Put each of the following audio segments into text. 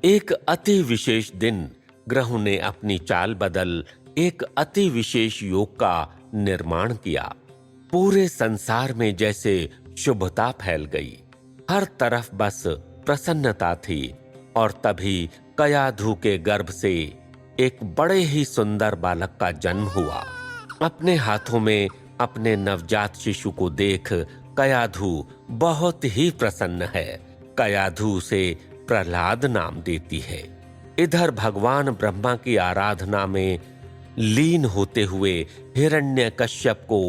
एक अति विशेष दिन ग्रहों ने अपनी चाल बदल एक अति विशेष योग का निर्माण किया। पूरे संसार में जैसे शुभता फैल गई, हर तरफ बस प्रसन्नता थी। और तभी कयाधु के गर्भ से एक बड़े ही सुंदर बालक का जन्म हुआ। अपने हाथों में अपने नवजात शिशु को देख कयाधु बहुत ही प्रसन्न है। कयाधु उसे प्रहलाद नाम देती है। इधर भगवान ब्रह्मा की आराधना में लीन होते हुए हिरण्यकश्यप को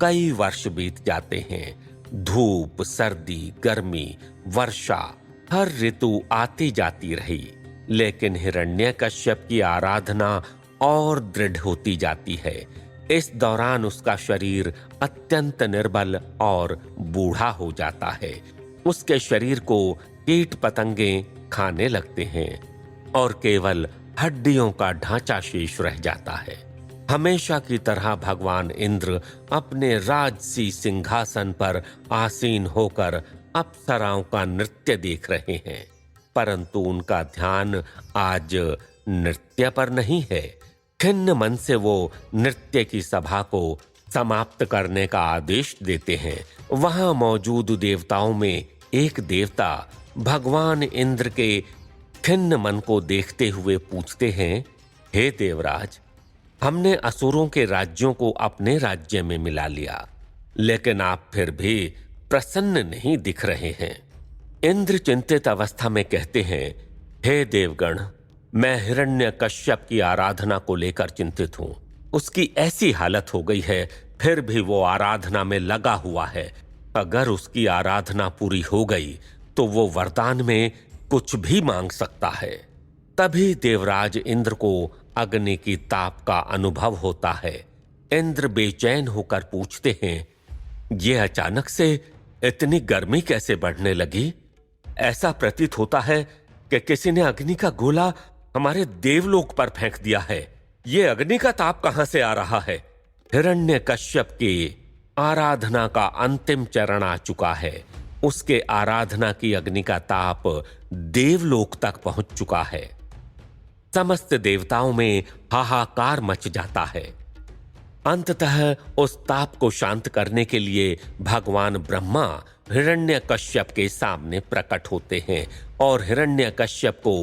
कई वर्ष बीत जाते हैं। धूप, सर्दी, गर्मी, वर्षा, हर ऋतु आती जाती रही, लेकिन हिरण्यकश्यप की आराधना और दृढ़ होती जाती है। इस दौरान उसका शरीर अत्यंत निर्बल और बूढ़ा हो जाता है। उसके शरीर को कीट पतंगे खाने लगते हैं और केवल हड्डियों का ढांचा शेष रह जाता है। हमेशा की तरह भगवान इंद्र अपने राजसी सिंहासन पर आसीन होकर अप्सराओं का नृत्य देख रहे हैं, परंतु उनका ध्यान आज नृत्य पर नहीं है। खिन्न मन से वो नृत्य की सभा को समाप्त करने का आदेश देते हैं। वहां मौजूद देवताओं में एक देवता भगवान इंद्र के खिन्न मन को देखते हुए पूछते हैं, हे देवराज, हमने असुरों के राज्यों को अपने राज्य में मिला लिया, लेकिन आप फिर भी प्रसन्न नहीं दिख रहे हैं। इंद्र चिंतित अवस्था में कहते हैं, हे देवगण, मैं हिरण्यकश्यप की आराधना को लेकर चिंतित हूं। उसकी ऐसी हालत हो गई है, फिर भी वो आराधना में लगा हुआ है। अगर उसकी आराधना पूरी हो गई तो वो वरदान में कुछ भी मांग सकता है। तभी देवराज इंद्र को अग्नि की ताप का अनुभव होता है। इंद्र बेचैन होकर पूछते हैं, ये अचानक से इतनी गर्मी कैसे बढ़ने लगी? ऐसा प्रतीत होता है कि किसी ने अग्नि का गोला हमारे देवलोक पर फेंक दिया है। ये अग्नि का ताप कहां से आ रहा है? हिरण्यकश्यप की आराधना का अंतिम चरण आ चुका है। उसके आराधना की अग्नि का ताप देवलोक तक पहुंच चुका है। समस्त देवताओं में हाहाकार मच जाता है। अंततः उस ताप को शांत करने के लिए भगवान ब्रह्मा हिरण्यकश्यप के सामने प्रकट होते हैं और हिरण्यकश्यप को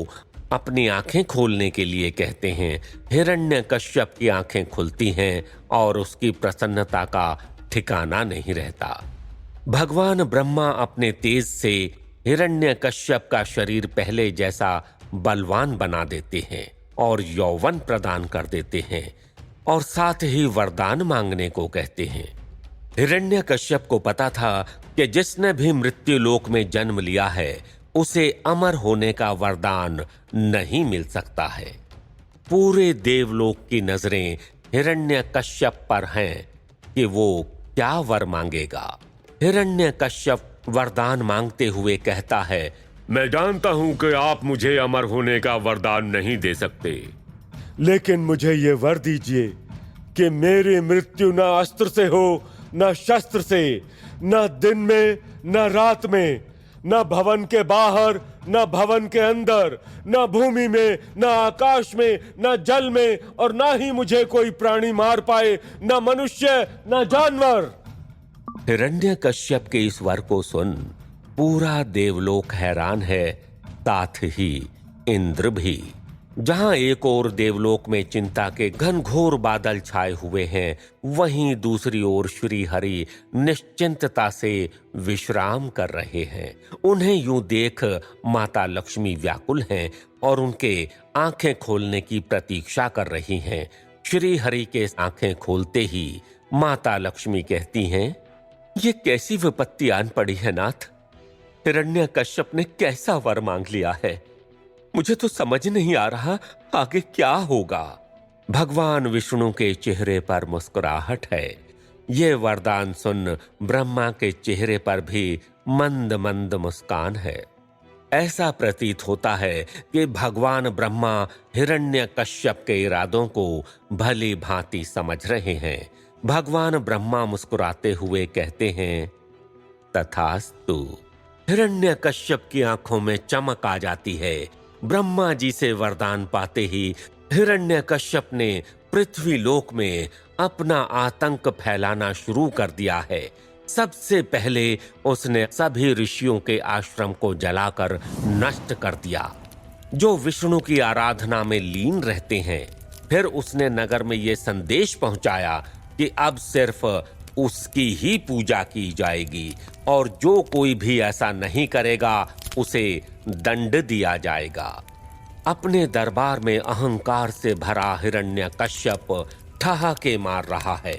अपनी आंखें खोलने के लिए कहते हैं। हिरण्यकश्यप की आंखें खुलती हैं और उसकी प्रसन्नता का ठिकाना नहीं रहता। भगवान ब्रह्मा अपने तेज से हिरण्यकश्यप का शरीर पहले जैसा बलवान बना देते हैं और यौवन प्रदान कर देते हैं और साथ ही वरदान मांगने को कहते हैं। हिरण्यकश्यप को पता था कि जिसने भी मृत्युलोक में जन्म लिया है उसे अमर होने का वरदान नहीं मिल सकता है। पूरे देवलोक की नजरें हिरण्यकश्यप पर हैं कि वो क्या वर मांगेगा। हिरण्यकश्यप वरदान मांगते हुए कहता है, मैं जानता हूं कि आप मुझे अमर होने का वरदान नहीं दे सकते, लेकिन मुझे ये वर दीजिए कि मेरी मृत्यु न अस्त्र से हो, न शस्त्र से, न दिन में न रात में, न भवन के बाहर न भवन के अंदर, न भूमि में न आकाश में, न जल में, और न ही मुझे कोई प्राणी मार पाए, न मनुष्य न जानवर। हिरण्यकश्यप के इस वर को सुन पूरा देवलोक हैरान है, साथ ही इंद्र भी। जहां एक ओर देवलोक में चिंता के घनघोर बादल छाए हुए हैं, वहीं दूसरी ओर श्री हरि निश्चिंतता से विश्राम कर रहे हैं। उन्हें यूं देख माता लक्ष्मी व्याकुल हैं और उनके आंखें खोलने की प्रतीक्षा कर रही हैं। श्री हरि के आंखें खोलते ही माता लक्ष्मी कहती हैं, ये कैसी विपत्ति आन पड़ी है नाथ? हिरण्यकश्यप ने कैसा वर मांग लिया है? मुझे तो समझ नहीं आ रहा आगे क्या होगा। भगवान विष्णु के चेहरे पर मुस्कुराहट है। ये वरदान सुन ब्रह्मा के चेहरे पर भी मंद मंद मुस्कान है। ऐसा प्रतीत होता है कि भगवान ब्रह्मा हिरण्यकश्यप के इरादों को भली भांति समझ रहे हैं। भगवान ब्रह्मा मुस्कुराते हुए कहते हैं, तथास्तु। हिरण्यकश्यप की आंखों में चमक आ जाती है। ब्रह्मा जी से वरदान पाते ही हिरण्यकश्यप ने पृथ्वी लोक में अपना आतंक फैलाना शुरू कर दिया है। सबसे पहले उसने सभी ऋषियों के आश्रम को जलाकर नष्ट कर दिया जो विष्णु की आराधना में लीन रहते हैं। फिर उसने नगर में यह संदेश पहुंचाया कि अब सिर्फ उसकी ही पूजा की जाएगी और जो कोई भी ऐसा नहीं करेगा उसे दंड दिया जाएगा। अपने दरबार में अहंकार से भरा हिरण्यकश्यप ठहाके मार रहा है।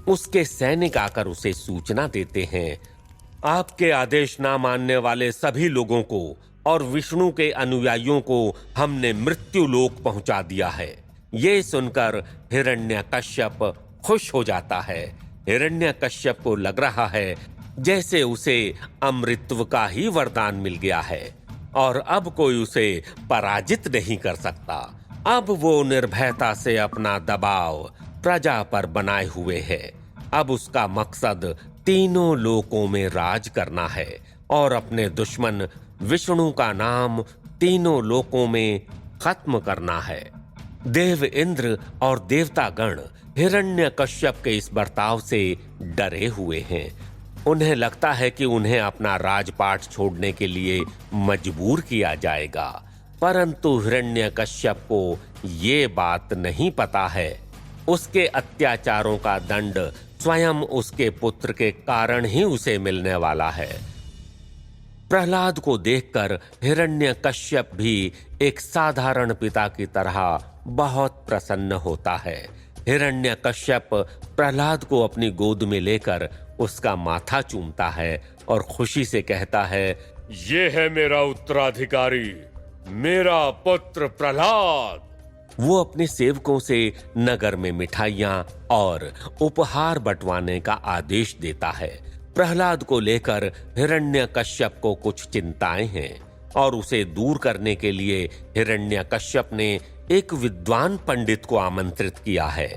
उसके सैनिक आकर उसे सूचना देते हैं, आपके आदेश ना मानने वाले सभी लोगों को और विष्णु के अनुयायियों को हमने मृत्यु लोक पहुंचा दिया है। ये सुनकर हिरण्यकश्यप खुश हो जाता है। हिरण्यकश्यप को लग रहा है जैसे उसे अमृतत्व का ही वरदान मिल गया है और अब कोई उसे पराजित नहीं कर सकता। अब वो निर्भयता से अपना दबाव प्रजा पर बनाए हुए है। अब उसका मकसद तीनों लोकों में राज करना है और अपने दुश्मन विष्णु का नाम तीनों लोकों में खत्म करना है। देव इंद्र और देवतागण हिरण्यकश्यप के इस बर्ताव से डरे हुए हैं। उन्हें लगता है कि उन्हें अपना राजपाट छोड़ने के लिए मजबूर किया जाएगा, परंतु हिरण्यकश्यप को ये बात नहीं पता है। उसके अत्याचारों का दंड स्वयं उसके पुत्र के कारण ही उसे मिलने वाला है। प्रहलाद को देखकर हिरण्यकश्यप भी एक साधारण पिता की तरह बहुत प्रसन्न होता है। हिरण्यकश्यप प्रहलाद को अपनी गोद में लेकर उसका माथा चूमता है और खुशी से कहता है, ये है मेरा उत्तराधिकारी, मेरा पुत्र प्रहलाद। वो अपने सेवकों से नगर में मिठाइयां और उपहार बंटवाने का आदेश देता है। प्रहलाद को लेकर हिरण्यकश्यप को कुछ चिंताएं हैं और उसे दूर करने के लिए हिरण्यकश्यप ने एक विद्वान पंडित को आमंत्रित किया है,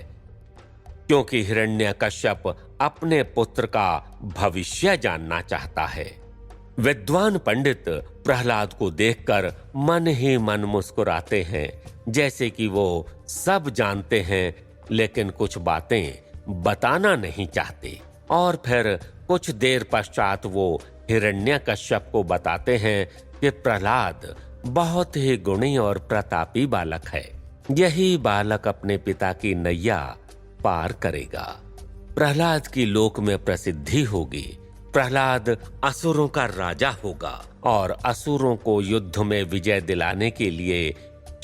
क्योंकि हिरण्यकश्यप अपने पुत्र का भविष्य जानना चाहता है। विद्वान पंडित प्रहलाद को देखकर मन ही मन मुस्कुराते हैं, जैसे कि वो सब जानते हैं लेकिन कुछ बातें बताना नहीं चाहते। और फिर कुछ देर पश्चात वो हिरण्यकश्यप को बताते हैं कि प्रहलाद बहुत ही गुणी और प्रतापी बालक है। यही बालक अपने पिता की नैया पार करेगा। प्रहलाद की लोक में प्रसिद्धि होगी। प्रहलाद असुरों का राजा होगा और असुरों को युद्ध में विजय दिलाने के लिए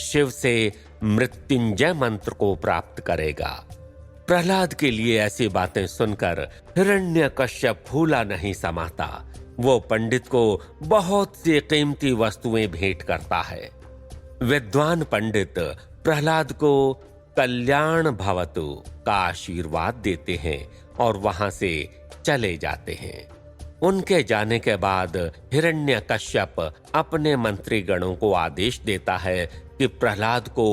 शिव से मृत्युंजय मंत्र को प्राप्त करेगा। प्रहलाद के लिए ऐसी बातें सुनकर हिरण्यकश्यप फूला नहीं समाता। वो पंडित को बहुत सी कीमती वस्तुएं भेंट करता है। विद्वान पंडित प्रहलाद को कल्याण भवतु का आशीर्वाद देते हैं और वहां से चले जाते हैं। उनके जाने के बाद हिरण्यकश्यप अपने मंत्रीगणों को आदेश देता है कि प्रहलाद को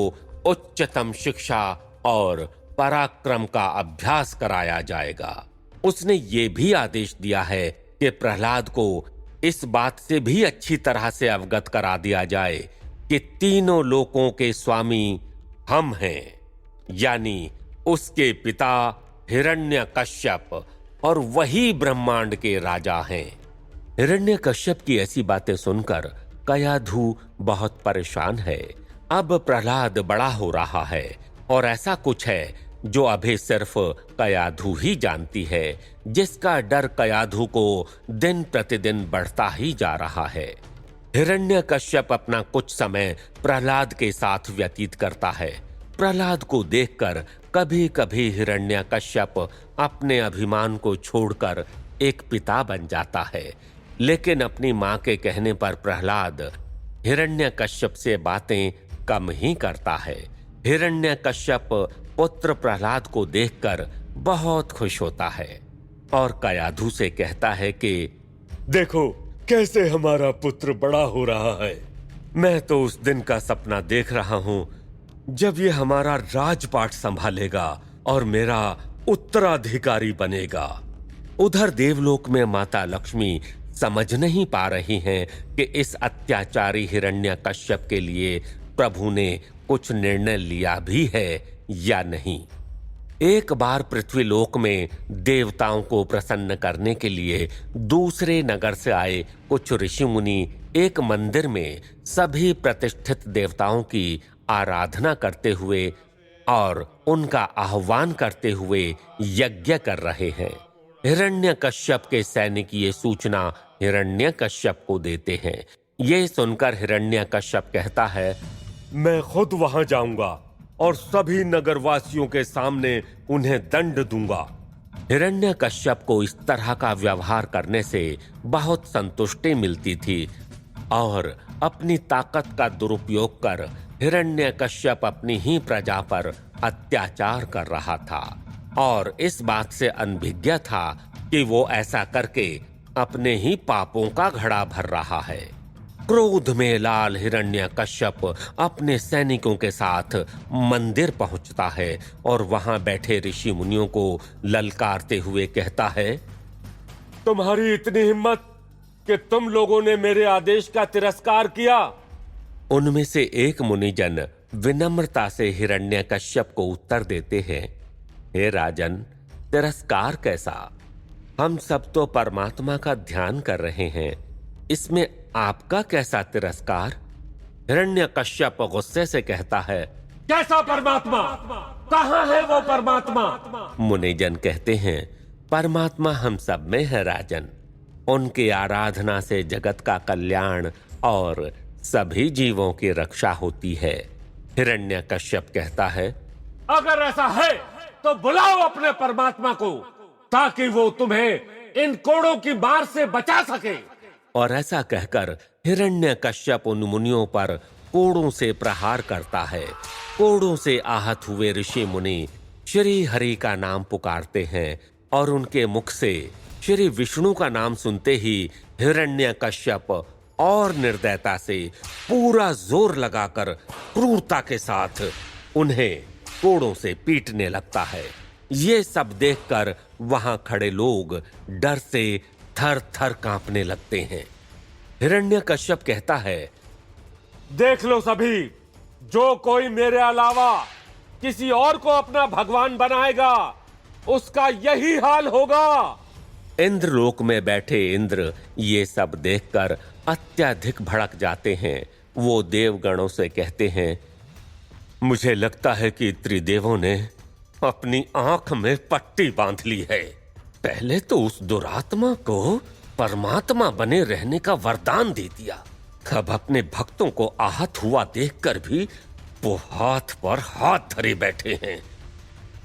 उच्चतम शिक्षा और पराक्रम का अभ्यास कराया जाएगा। उसने ये भी आदेश दिया है कि प्रहलाद को इस बात से भी अच्छी तरह से अवगत करा दिया जाए कि तीनों लोकों के स्वामी हम हैं, यानी उसके पिता हिरण्यकश्यप और वही ब्रह्मांड के राजा हैं। हिरण्यकश्यप की ऐसी बातें सुनकर कयाधु बहुत परेशान है। अब प्रहलाद बड़ा हो रहा है और ऐसा कुछ है जो अभी सिर्फ कयाधु ही जानती है, जिसका डर कयाधु को दिन प्रतिदिन बढ़ता ही जा रहा है। हिरण्यकश्यप अपना कुछ समय प्रहलाद के साथ व्यतीत करता है। प्रहलाद को देखकर कभी कभी हिरण्यकश्यप अपने अभिमान को छोड़कर एक पिता बन जाता है, लेकिन अपनी मां के कहने पर प्रहलाद हिरण्यकश्यप से बातें कम ही करता है। हिरण्यकश्यप पुत्र प्रहलाद को देखकर बहुत खुश होता है और कयाधु से कहता है कि देखो कैसे हमारा पुत्र बड़ा हो रहा है। मैं तो उस दिन का सपना देख रहा हूं जब ये हमारा राजपाट संभालेगा और मेरा उत्तराधिकारी बनेगा। उधर देवलोक में माता लक्ष्मी समझ नहीं पा रही हैं कि इस अत्याचारी हिरण्यकश्यप के लिए प्रभु ने कुछ निर्णय लिया भी है या नहीं। एक बार पृथ्वीलोक में देवताओं को प्रसन्न करने के लिए दूसरे नगर से आए कुछ ऋषि मुनि एक मंदिर में सभी प्रतिष्ठित देवताओं की आराधना करते हुए और उनका आह्वान करते हुए यज्ञ कर रहे हैं। हिरण्यकश्यप के सैनिक ये सूचना हिरण्यकश्यप को देते हैं। ये सुनकर हिरण्यकश्यप कहता है, मैं खुद वहां जाऊंगा और सभी नगरवासियों के सामने उन्हें दंड दूंगा। हिरण्यकश्यप को इस तरह का व्यवहार करने से बहुत संतुष्टि मिलती थी और अपनी ताकत का दुरुपयोग कर हिरण्यकश्यप अपनी ही प्रजा पर अत्याचार कर रहा था और इस बात से अनभिज्ञ था कि वो ऐसा करके अपने ही पापों का घड़ा भर रहा है। क्रोध में लाल हिरण्यकश्यप अपने सैनिकों के साथ मंदिर पहुंचता है और वहां बैठे ऋषि मुनियों को ललकारते हुए कहता है, तुम्हारी इतनी हिम्मत कि तुम लोगों ने मेरे आदेश का तिरस्कार किया। उनमें से एक मुनिजन विनम्रता से हिरण्यकश्यप को उत्तर देते हैं, हे राजन, तिरस्कार कैसा? हम सब तो परमात्मा का ध्यान कर रहे हैं, इसमें आपका कैसा तिरस्कार? हिरण्यकश्यप गुस्से से कहता है, कैसा परमात्मा? कहां है वो परमात्मा? मुनिजन कहते हैं, परमात्मा हम सब में है राजन। उनकी आराधना से जगत का कल्याण और सभी जीवों की रक्षा होती है। हिरण्यकश्यप कहता है, अगर ऐसा है तो बुलाओ अपने परमात्मा को ताकि वो तुम्हें इन कोड़ों की मार से बचा सके। और ऐसा कहकर हिरण्यकश्यप उन मुनियों पर कोड़ों से प्रहार करता है। कोड़ों से आहत हुए ऋषि मुनि श्री हरि का नाम पुकारते हैं और उनके मुख से श्री विष्णु का नाम सुनते ही हिरण्यकश्यप और निर्दयता से पूरा जोर लगाकर क्रूरता के साथ उन्हें कोड़ों से पीटने लगता है। ये सब देखकर वहां खड़े लोग डर से थर थर कांपने लगते हैं। हिरण्यकश्यप कहता है, देख लो सभी, जो कोई मेरे अलावा किसी और को अपना भगवान बनाएगा उसका यही हाल होगा। इंद्रलोक में बैठे इंद्र ये सब देखकर अत्यधिक भड़क जाते हैं। वो देवगणों से कहते हैं, मुझे लगता है कि त्रिदेवों ने अपनी आंख में पट्टी बांध ली है। पहले तो उस दुरात्मा को परमात्मा बने रहने का वरदान दे दिया, अब अपने भक्तों को आहत हुआ देखकर भी वो हाथ पर हाथ धरे बैठे हैं।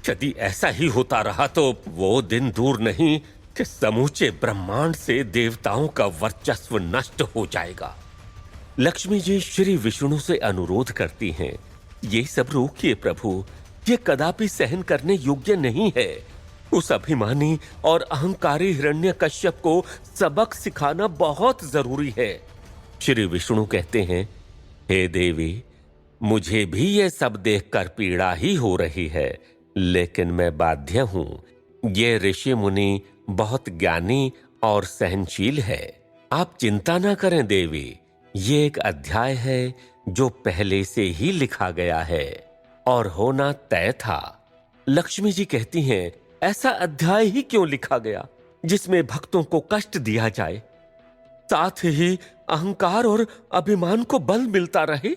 यदि ऐसा ही होता रहा तो वो दिन दूर नहीं कि समूचे ब्रह्मांड से देवताओं का वर्चस्व नष्ट हो जाएगा। लक्ष्मी जी श्री विष्णु से अनुरोध करती हैं, ये सब रोकिए प्रभु, ये कदापि सहन करने योग्य नहीं है। उस अभिमानी और अहंकारी हिरण्यकश्यप को सबक सिखाना बहुत जरूरी है। श्री विष्णु कहते हैं, हे देवी, मुझे भी ये सब देखकर पीड़ा ही हो रही है, लेकिन मैं बाध्य हूं। ये ऋषि मुनि बहुत ज्ञानी और सहनशील है। आप चिंता ना करें देवी, ये एक अध्याय है जो पहले से ही लिखा गया है और होना तय था। लक्ष्मी जी कहती हैं, ऐसा अध्याय ही क्यों लिखा गया जिसमें भक्तों को कष्ट दिया जाए, साथ ही अहंकार और अभिमान को बल मिलता रहे।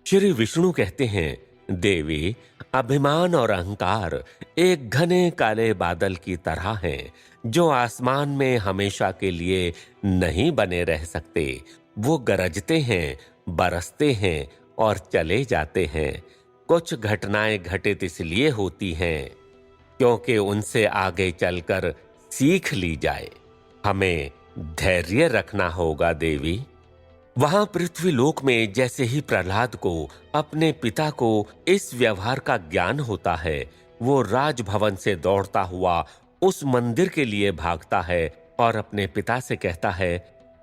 श्री विष्णु कहते हैं, देवी, अभिमान और अहंकार एक घने काले बादल की तरह हैं जो आसमान में हमेशा के लिए नहीं बने रह सकते। वो गरजते हैं, बरसते हैं और चले जाते हैं। कुछ घटनाएं घटित इसलिए होती हैं क्योंकि उनसे आगे चलकर सीख ली जाए। हमें धैर्य रखना होगा देवी। वहां पृथ्वीलोक में जैसे ही प्रहलाद को अपने पिता को इस व्यवहार का ज्ञान होता है, वो राजभवन से दौड़ता हुआ उस मंदिर के लिए भागता है और अपने पिता से कहता है,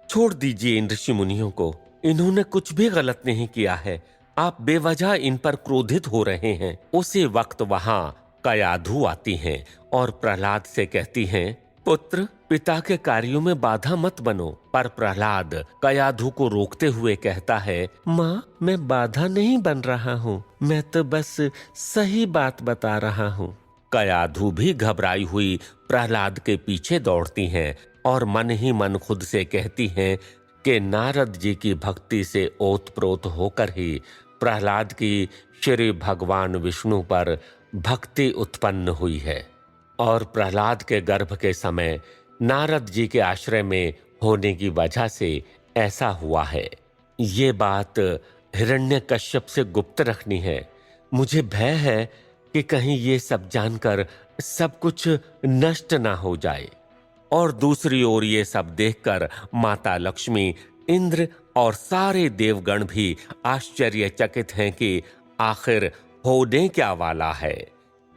छोड़ दीजिए इन ऋषि मुनियों को, इन्होंने कुछ भी गलत नहीं किया है, आप बेवजह इन पर क्रोधित हो रहे हैं। उसी वक्त वहां कयाधु आती हैं और प्रहलाद से कहती हैं, पुत्र, पिता के कार्यों में बाधा मत बनो। पर प्रहलाद कयाधु को रोकते हुए कहता है, माँ, मैं बाधा नहीं बन रहा हूँ, मैं तो बस सही बात बता रहा हूँ। कयाधु भी घबराई हुई प्रहलाद के पीछे दौड़ती हैं और मन ही मन खुद से कहती हैं कि नारद जी की भक्ति से ओतप्रोत होकर ही प्रहलाद की श्री भगवान विष्णु पर भक्ति उत्पन्न हुई है और प्रहलाद के गर्भ के समय नारद जी के आश्रय में होने की वजह से ऐसा हुआ है। ये बात हिरण्यकश्यप से गुप्त रखनी है। मुझे भय है कि कहीं ये सब जानकर सब कुछ नष्ट ना हो जाए। और दूसरी ओर ये सब देखकर माता लक्ष्मी, इंद्र और सारे देवगण भी आश्चर्यचकित हैं कि आखिर होने क्या वाला है।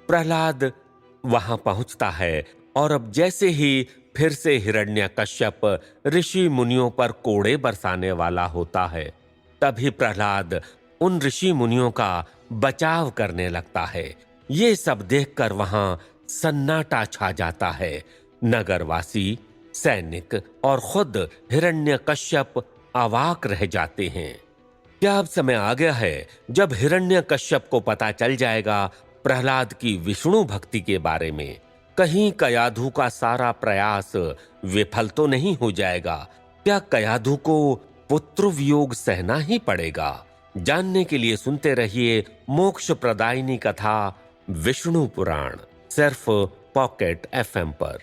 प्रहलाद वहां पहुंचता है और अब जैसे ही फिर से हिरण्यकश्यप ऋषि मुनियों पर कोड़े बरसाने वाला होता है, तभी प्रहलाद उन ऋषि मुनियों का बचाव करने लगता है। ये सब देखकर वहां सन्नाटा छा जाता है। नगरवासी, सैनिक और खुद हिरण्यकश्यप अवाक रह जाते हैं। क्या अब समय आ गया है जब हिरण्यकश्यप को पता चल जाएगा प्रहलाद की विष्णु भक्ति के बारे में? कहीं कयाधु का सारा प्रयास विफल तो नहीं हो जाएगा? क्या कयाधु को पुत्र वियोग सहना ही पड़ेगा? जानने के लिए सुनते रहिए मोक्ष प्रदायिनी कथा विष्णु पुराण, सिर्फ पॉकेट FM पर।